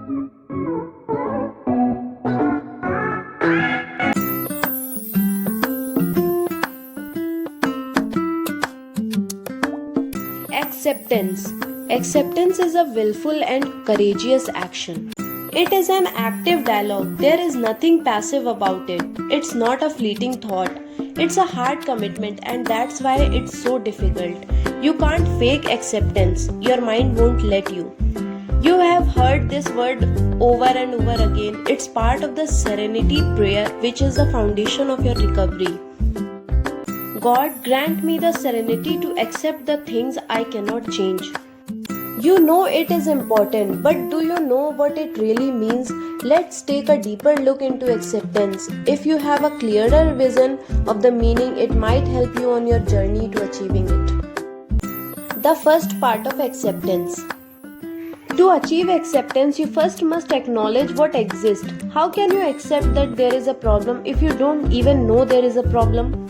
Acceptance. Acceptance is a willful and courageous action. It is an active dialogue. There is nothing passive about it. It's not a fleeting thought. It's a hard commitment, and that's why it's so difficult. You can't fake acceptance. Your mind won't let you. You have heard this word over and over again. It's part of the serenity prayer, which is the foundation of your recovery. God, grant me the serenity to accept the things I cannot change. You know it is important, but do you know what it really means? Let's take a deeper look into acceptance. If you have a clearer vision of the meaning, it might help you on your journey to achieving it. The first part of acceptance. To achieve acceptance, you first must acknowledge what exists. How can you accept that there is a problem if you don't even know there is a problem?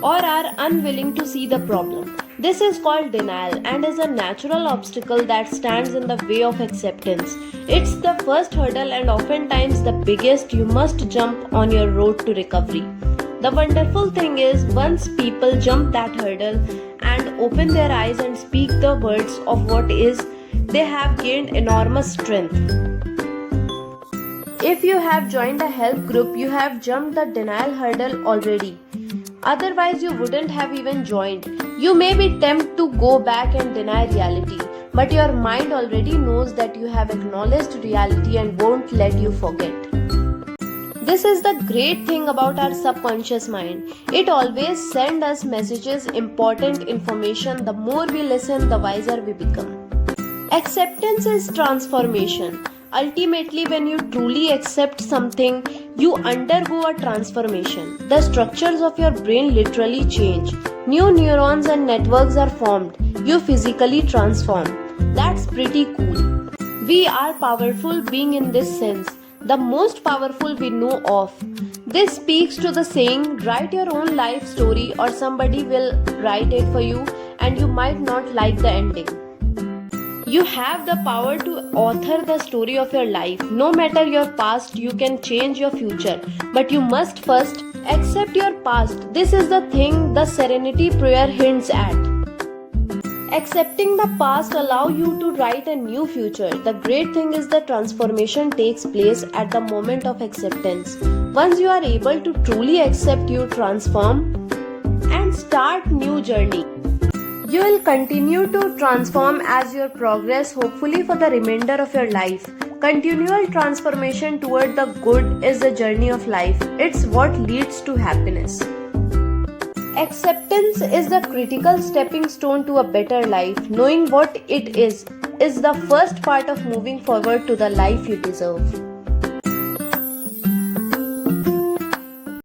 Or are unwilling to see the problem? This is called denial and is a natural obstacle that stands in the way of acceptance. It's the first hurdle and oftentimes the biggest you must jump on your road to recovery. The wonderful thing is, once people jump that hurdle and open their eyes and speak the words of what is, they have gained enormous strength. If you have joined a help group, you have jumped the denial hurdle already. Otherwise, you wouldn't have even joined. You may be tempted to go back and deny reality, but your mind already knows that you have acknowledged reality and won't let you forget. This is the great thing about our subconscious mind. It always sends us messages, important information. The more we listen, the wiser we become. Acceptance is transformation. Ultimately, when you truly accept something, you undergo a transformation. The structures of your brain literally change. New neurons and networks are formed. You physically transform. That's pretty cool. We are powerful beings in this sense, the most powerful we know of. This speaks to the saying, write your own life story or somebody will write it for you and you might not like the ending. You have the power to author the story of your life. No matter your past, you can change your future. But you must first accept your past. This is the thing the serenity prayer hints at. Accepting the past allows you to write a new future. The great thing is the transformation takes place at the moment of acceptance. Once you are able to truly accept, you transform and start new journey. You will continue to transform as you progress, hopefully for the remainder of your life. Continual transformation toward the good is the journey of life. It's what leads to happiness. Acceptance is the critical stepping stone to a better life. Knowing what it is the first part of moving forward to the life you deserve.